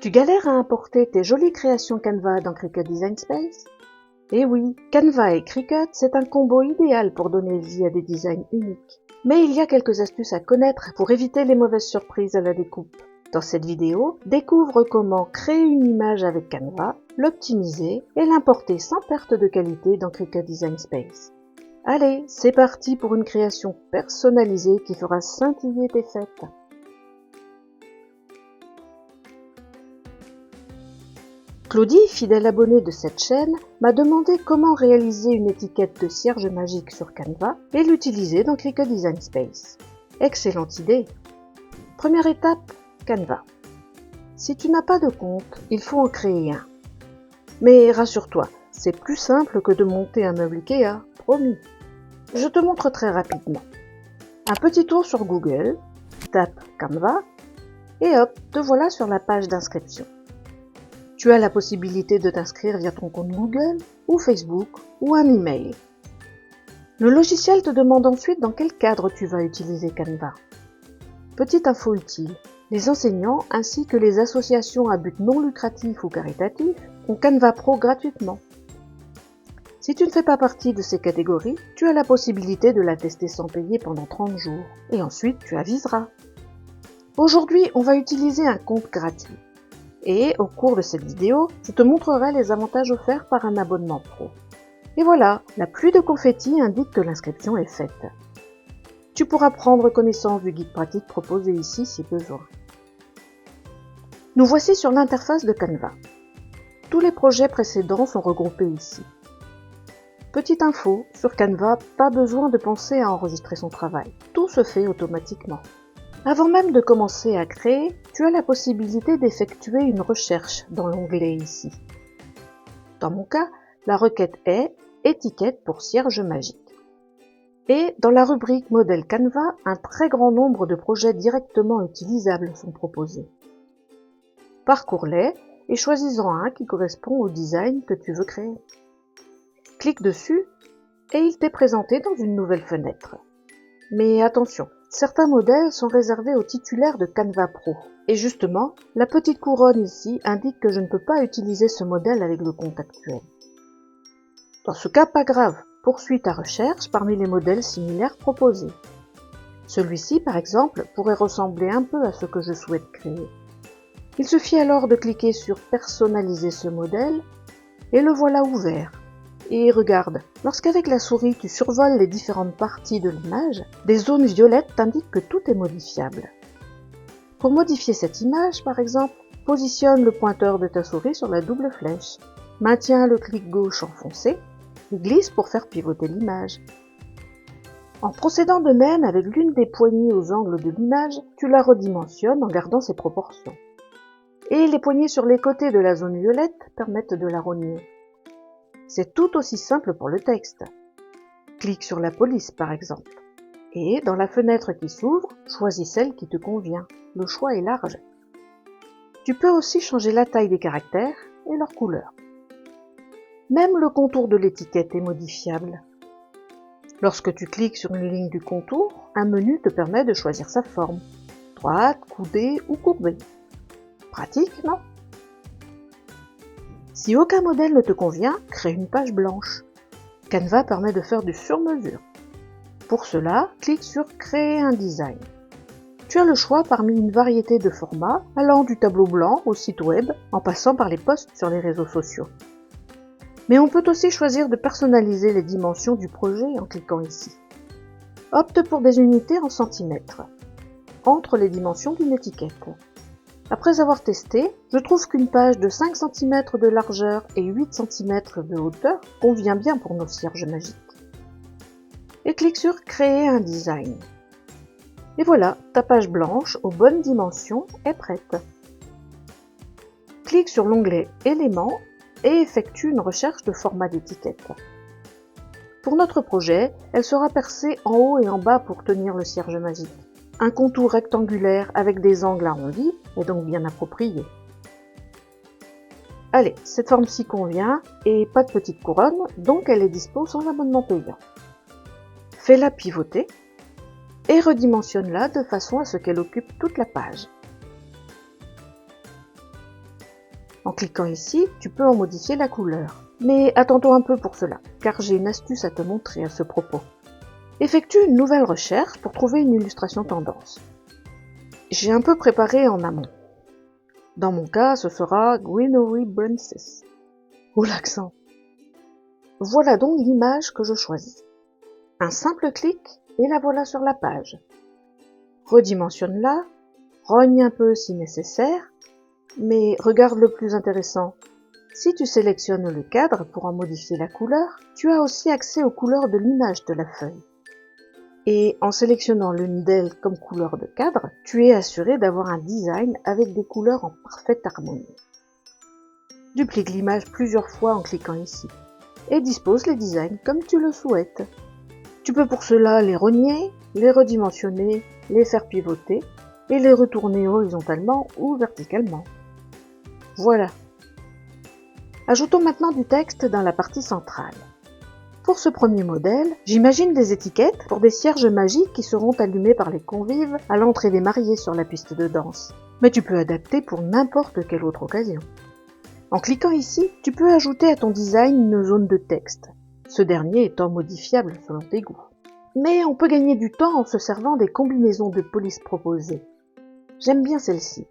Tu galères à importer tes jolies créations Canva dans Cricut Design Space? Eh oui, Canva et Cricut, c'est un combo idéal pour donner vie à des designs uniques. Mais il y a quelques astuces à connaître pour éviter les mauvaises surprises à la découpe. Dans cette vidéo, découvre comment créer une image avec Canva, l'optimiser et l'importer sans perte de qualité dans Cricut Design Space. Allez, c'est parti pour une création personnalisée qui fera scintiller tes fêtes. Claudie, fidèle abonnée de cette chaîne, m'a demandé comment réaliser une étiquette de cierge magique sur Canva et l'utiliser dans Cricut Design Space. Excellente idée! Première étape, Canva. Si tu n'as pas de compte, il faut en créer un. Mais rassure-toi, c'est plus simple que de monter un meuble Ikea, promis. Je te montre très rapidement. Un petit tour sur Google, tape Canva et hop, te voilà sur la page d'inscription. Tu as la possibilité de t'inscrire via ton compte Google ou Facebook ou un email. Le logiciel te demande ensuite dans quel cadre tu vas utiliser Canva. Petite info utile, les enseignants ainsi que les associations à but non lucratif ou caritatif ont Canva Pro gratuitement. Si tu ne fais pas partie de ces catégories, tu as la possibilité de la tester sans payer pendant 30 jours et ensuite tu aviseras. Aujourd'hui, on va utiliser un compte gratuit. Et au cours de cette vidéo, je te montrerai les avantages offerts par un abonnement pro. Et voilà, la pluie de confettis indique que l'inscription est faite. Tu pourras prendre connaissance du guide pratique proposé ici si besoin. Nous voici sur l'interface de Canva. Tous les projets précédents sont regroupés ici. Petite info, sur Canva, pas besoin de penser à enregistrer son travail. Tout se fait automatiquement. Avant même de commencer à créer, tu as la possibilité d'effectuer une recherche dans l'onglet ici. Dans mon cas, la requête est « Étiquette pour cierge magique ». Et dans la rubrique Modèle Canva, un très grand nombre de projets directement utilisables sont proposés. Parcours-les et choisis-en un qui correspond au design que tu veux créer. Clique dessus et il t'est présenté dans une nouvelle fenêtre. Mais attention, certains modèles sont réservés aux titulaires de Canva Pro. Et justement, la petite couronne ici indique que je ne peux pas utiliser ce modèle avec le compte actuel. Dans ce cas, pas grave, poursuis ta recherche parmi les modèles similaires proposés. Celui-ci, par exemple, pourrait ressembler un peu à ce que je souhaite créer. Il suffit alors de cliquer sur « Personnaliser ce modèle » et le voilà ouvert. Et regarde, lorsqu'avec la souris tu survoles les différentes parties de l'image, des zones violettes t'indiquent que tout est modifiable. Pour modifier cette image, par exemple, positionne le pointeur de ta souris sur la double flèche, maintiens le clic gauche enfoncé et glisse pour faire pivoter l'image. En procédant de même avec l'une des poignées aux angles de l'image, tu la redimensionnes en gardant ses proportions. Et les poignées sur les côtés de la zone violette permettent de la rogner. C'est tout aussi simple pour le texte. Clique sur la police par exemple. Et dans la fenêtre qui s'ouvre, choisis celle qui te convient. Le choix est large. Tu peux aussi changer la taille des caractères et leur couleur. Même le contour de l'étiquette est modifiable. Lorsque tu cliques sur une ligne du contour, un menu te permet de choisir sa forme. Droite, coudée ou courbée. Pratique, non ? Si aucun modèle ne te convient, crée une page blanche. Canva permet de faire du sur-mesure. Pour cela, clique sur « Créer un design ». Tu as le choix parmi une variété de formats allant du tableau blanc au site web en passant par les posts sur les réseaux sociaux. Mais on peut aussi choisir de personnaliser les dimensions du projet en cliquant ici. Opte pour des unités en centimètres, entre les dimensions d'une étiquette. Après avoir testé, je trouve qu'une page de 5 cm de largeur et 8 cm de hauteur convient bien pour nos cierges magiques. Et clique sur « Créer un design ». Et voilà, ta page blanche aux bonnes dimensions est prête. Clique sur l'onglet « Éléments » et effectue une recherche de format d'étiquette. Pour notre projet, elle sera percée en haut et en bas pour tenir le cierge magique. Un contour rectangulaire avec des angles arrondis est donc bien approprié. Allez, cette forme-ci convient et pas de petite couronne, donc elle est dispo sans abonnement payant. Fais-la pivoter et redimensionne-la de façon à ce qu'elle occupe toute la page. En cliquant ici, tu peux en modifier la couleur. Mais attends-toi un peu pour cela, car j'ai une astuce à te montrer à ce propos. Effectue une nouvelle recherche pour trouver une illustration tendance. J'ai un peu préparé en amont. Dans mon cas, ce sera Greenery Branches. Oh l'accent! Voilà donc l'image que je choisis. Un simple clic et la voilà sur la page. Redimensionne-la, rogne un peu si nécessaire, mais regarde le plus intéressant. Si tu sélectionnes le cadre pour en modifier la couleur, tu as aussi accès aux couleurs de l'image de la feuille. Et en sélectionnant le Nidel comme couleur de cadre, tu es assuré d'avoir un design avec des couleurs en parfaite harmonie. Duplique l'image plusieurs fois en cliquant ici et dispose les designs comme tu le souhaites. Tu peux pour cela les rogner, les redimensionner, les faire pivoter et les retourner horizontalement ou verticalement. Voilà. Ajoutons maintenant du texte dans la partie centrale. Pour ce premier modèle, j'imagine des étiquettes pour des cierges magiques qui seront allumées par les convives à l'entrée des mariés sur la piste de danse. Mais tu peux adapter pour n'importe quelle autre occasion. En cliquant ici, tu peux ajouter à ton design une zone de texte, ce dernier étant modifiable selon tes goûts. Mais on peut gagner du temps en se servant des combinaisons de police proposées. J'aime bien celle-ci.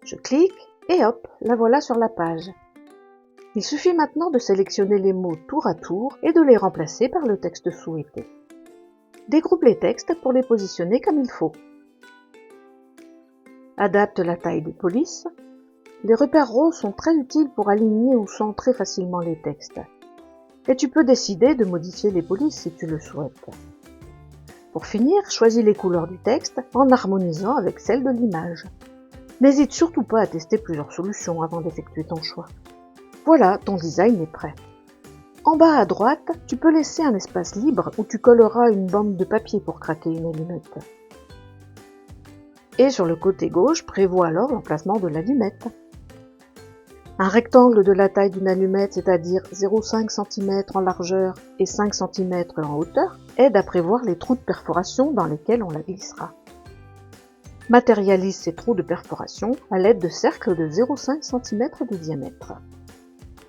Je clique et hop, la voilà sur la page. Il suffit maintenant de sélectionner les mots tour à tour et de les remplacer par le texte souhaité. Dégroupe les textes pour les positionner comme il faut. Adapte la taille des polices. Les repères roses sont très utiles pour aligner ou centrer facilement les textes. Et tu peux décider de modifier les polices si tu le souhaites. Pour finir, choisis les couleurs du texte en harmonisant avec celles de l'image. N'hésite surtout pas à tester plusieurs solutions avant d'effectuer ton choix. Voilà, ton design est prêt. En bas à droite, tu peux laisser un espace libre où tu colleras une bande de papier pour craquer une allumette. Et sur le côté gauche, prévois alors l'emplacement de l'allumette. Un rectangle de la taille d'une allumette, c'est-à-dire 0,5 cm en largeur et 5 cm en hauteur, aide à prévoir les trous de perforation dans lesquels on la glissera. Matérialise ces trous de perforation à l'aide de cercles de 0,5 cm de diamètre.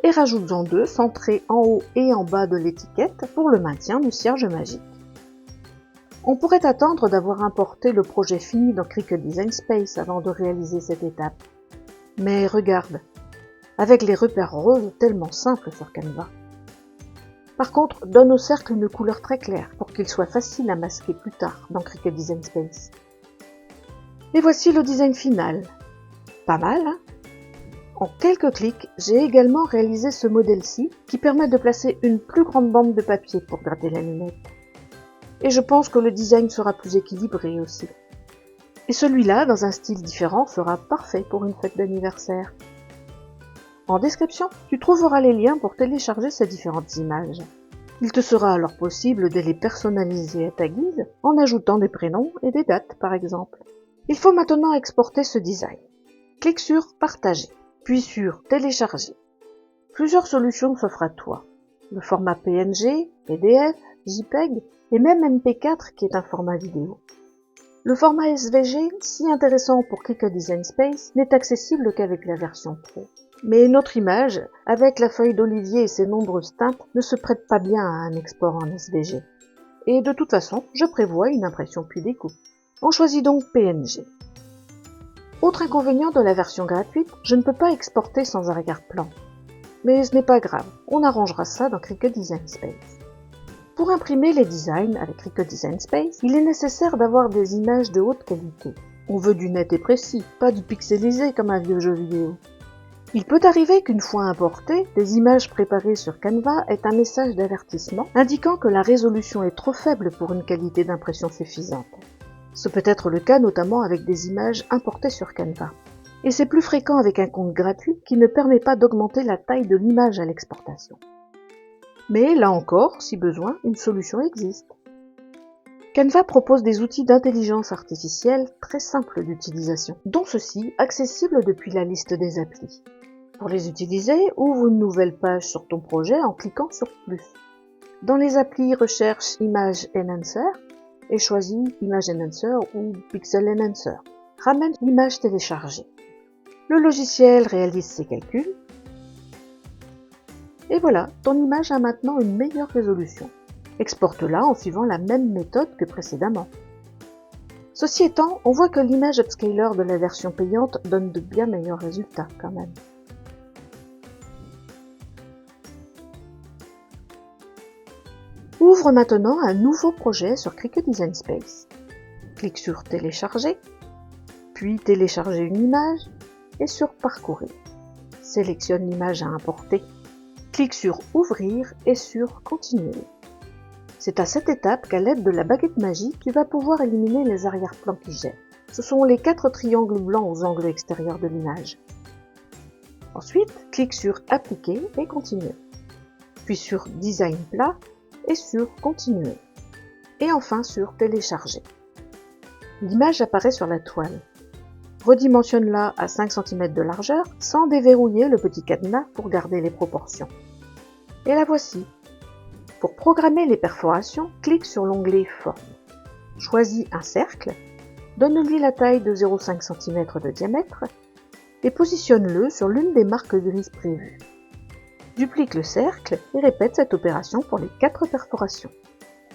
Et rajoute-en deux centrés en haut et en bas de l'étiquette pour le maintien du cierge magique. On pourrait attendre d'avoir importé le projet fini dans Cricut Design Space avant de réaliser cette étape. Mais regarde, avec les repères roses tellement simples sur Canva. Par contre, donne au cercle une couleur très claire pour qu'il soit facile à masquer plus tard dans Cricut Design Space. Et voici le design final. Pas mal, hein? En quelques clics, j'ai également réalisé ce modèle-ci qui permet de placer une plus grande bande de papier pour gratter l'allumette. Et je pense que le design sera plus équilibré aussi. Et celui-là, dans un style différent, sera parfait pour une fête d'anniversaire. En description, tu trouveras les liens pour télécharger ces différentes images. Il te sera alors possible de les personnaliser à ta guise en ajoutant des prénoms et des dates par exemple. Il faut maintenant exporter ce design. Clique sur « Partager ». Puis sur « Télécharger ». Plusieurs solutions s'offrent à toi. Le format PNG, PDF, JPEG et même MP4 qui est un format vidéo. Le format SVG, si intéressant pour Cricut Design Space, n'est accessible qu'avec la version Pro. Mais notre image, avec la feuille d'olivier et ses nombreuses teintes, ne se prête pas bien à un export en SVG. Et de toute façon, je prévois une impression puis découpe. On choisit donc PNG. Autre inconvénient de la version gratuite, je ne peux pas exporter sans arrière-plan. Mais ce n'est pas grave, on arrangera ça dans Cricut Design Space. Pour imprimer les designs avec Cricut Design Space, il est nécessaire d'avoir des images de haute qualité. On veut du net et précis, pas du pixelisé comme un vieux jeu vidéo. Il peut arriver qu'une fois importées, des images préparées sur Canva aient un message d'avertissement indiquant que la résolution est trop faible pour une qualité d'impression suffisante. Ce peut être le cas notamment avec des images importées sur Canva. Et c'est plus fréquent avec un compte gratuit qui ne permet pas d'augmenter la taille de l'image à l'exportation. Mais là encore, si besoin, une solution existe. Canva propose des outils d'intelligence artificielle très simples d'utilisation, dont ceux-ci accessibles depuis la liste des applis. Pour les utiliser, ouvre une nouvelle page sur ton projet en cliquant sur « Plus ». Dans les applis, recherche Image Enhancer et choisis Image Enhancer ou Pixel Enhancer. Ramène l'image téléchargée. Le logiciel réalise ses calculs. Et voilà, ton image a maintenant une meilleure résolution. Exporte-la en suivant la même méthode que précédemment. Ceci étant, on voit que l'image upscaler de la version payante donne de bien meilleurs résultats quand même. Ouvre maintenant un nouveau projet sur Cricut Design Space. Clique sur Télécharger, puis Télécharger une image et sur Parcourir. Sélectionne l'image à importer. Clique sur Ouvrir et sur Continuer. C'est à cette étape qu'à l'aide de la baguette magique, tu vas pouvoir éliminer les arrière-plans qui gênent. Ce sont les 4 triangles blancs aux angles extérieurs de l'image. Ensuite, clique sur Appliquer et Continuer. Puis sur Design plat et sur Continuer. Et enfin sur Télécharger. L'image apparaît sur la toile. Redimensionne-la à 5 cm de largeur sans déverrouiller le petit cadenas pour garder les proportions. Et la voici. Pour programmer les perforations, clique sur l'onglet Forme. Choisis un cercle, donne-lui la taille de 0,5 cm de diamètre et positionne-le sur l'une des marques grises prévues. Duplique le cercle et répète cette opération pour les 4 perforations.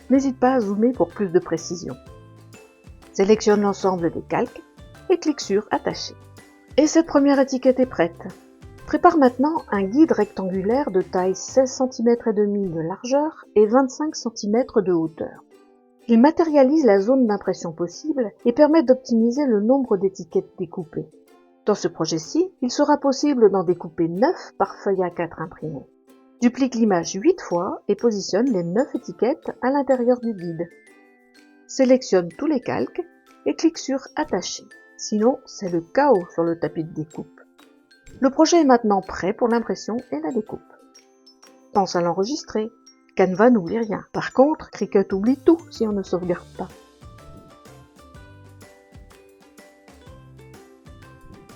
N'hésite pas à zoomer pour plus de précision. Sélectionne l'ensemble des calques et clique sur Attacher. Et cette première étiquette est prête. Prépare maintenant un guide rectangulaire de taille 16 cm et demi de largeur et 25 cm de hauteur. Il matérialise la zone d'impression possible et permet d'optimiser le nombre d'étiquettes découpées. Dans ce projet-ci, il sera possible d'en découper 9 par feuille A4 imprimée. Duplique l'image 8 fois et positionne les 9 étiquettes à l'intérieur du guide. Sélectionne tous les calques et clique sur Attacher. Sinon, c'est le chaos sur le tapis de découpe. Le projet est maintenant prêt pour l'impression et la découpe. Pense à l'enregistrer. Canva n'oublie rien. Par contre, Cricut oublie tout si on ne sauvegarde pas.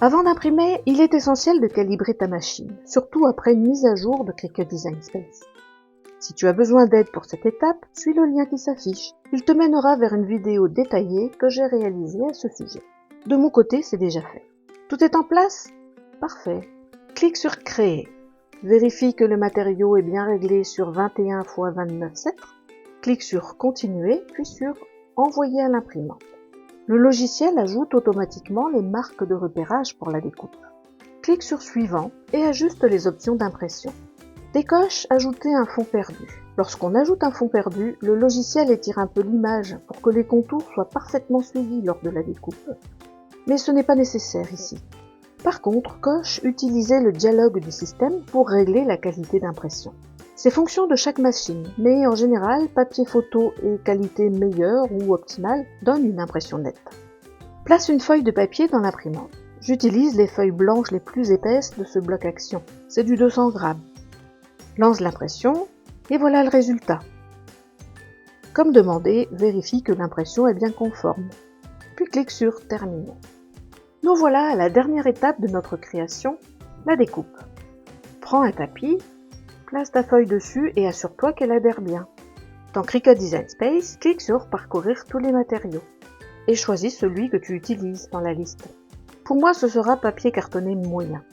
Avant d'imprimer, il est essentiel de calibrer ta machine, surtout après une mise à jour de Cricut Design Space. Si tu as besoin d'aide pour cette étape, suis le lien qui s'affiche. Il te mènera vers une vidéo détaillée que j'ai réalisée à ce sujet. De mon côté, c'est déjà fait. Tout est en place ? Parfait. Clique sur Créer. Vérifie que le matériau est bien réglé sur 21 x 29 cètres. Clique sur Continuer, puis sur Envoyer à l'imprimante. Le logiciel ajoute automatiquement les marques de repérage pour la découpe. Clique sur Suivant et ajuste les options d'impression. Décoche Ajouter un fond perdu. Lorsqu'on ajoute un fond perdu, le logiciel étire un peu l'image pour que les contours soient parfaitement suivis lors de la découpe. Mais ce n'est pas nécessaire ici. Par contre, coche Utiliser le dialogue du système pour régler la qualité d'impression. C'est fonction de chaque machine, mais en général, papier photo et qualité meilleure ou optimale donnent une impression nette. Place une feuille de papier dans l'imprimante. J'utilise les feuilles blanches les plus épaisses de ce bloc action. C'est du 200 grammes. Lance l'impression et voilà le résultat. Comme demandé, vérifie que l'impression est bien conforme. Puis clique sur Terminer. Nous voilà à la dernière étape de notre création, la découpe. Prends un tapis, place ta feuille dessus et assure-toi qu'elle adhère bien. Dans Cricut Design Space, clique sur Parcourir tous les matériaux et choisis celui que tu utilises dans la liste. Pour moi, ce sera papier cartonné moyen.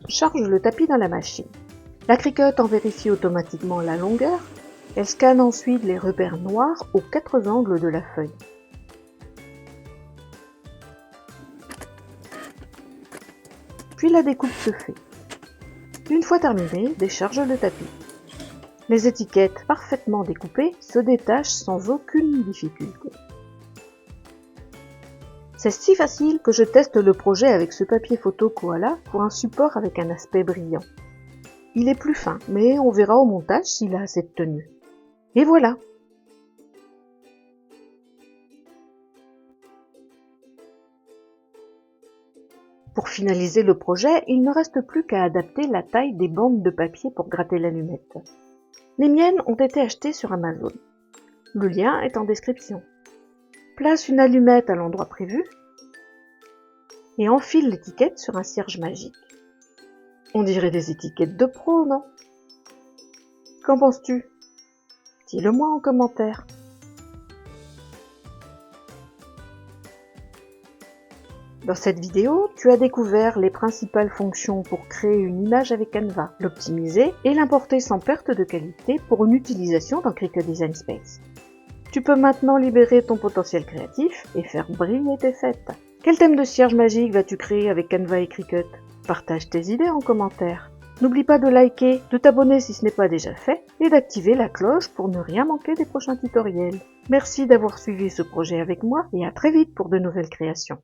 Charge le tapis dans la machine. La Cricut en vérifie automatiquement la longueur. Elle scanne ensuite les repères noirs aux 4 angles de la feuille. Puis la découpe se fait. Une fois terminée, décharge le tapis. Les étiquettes parfaitement découpées se détachent sans aucune difficulté. C'est si facile que je teste le projet avec ce papier photo Koala pour un support avec un aspect brillant. Il est plus fin, mais on verra au montage s'il a assez de tenue. Et voilà! Pour finaliser le projet, il ne reste plus qu'à adapter la taille des bandes de papier pour gratter l'allumette. Les miennes ont été achetées sur Amazon. Le lien est en description. Place une allumette à l'endroit prévu et enfile l'étiquette sur un cierge magique. On dirait des étiquettes de pro, non? Qu'en penses-tu? Dis-le-moi en commentaire. Dans cette vidéo, tu as découvert les principales fonctions pour créer une image avec Canva, l'optimiser et l'importer sans perte de qualité pour une utilisation dans Cricut Design Space. Tu peux maintenant libérer ton potentiel créatif et faire briller tes fêtes. Quel thème de cierge magique vas-tu créer avec Canva et Cricut? Partage tes idées en commentaire. N'oublie pas de liker, de t'abonner si ce n'est pas déjà fait et d'activer la cloche pour ne rien manquer des prochains tutoriels. Merci d'avoir suivi ce projet avec moi et à très vite pour de nouvelles créations.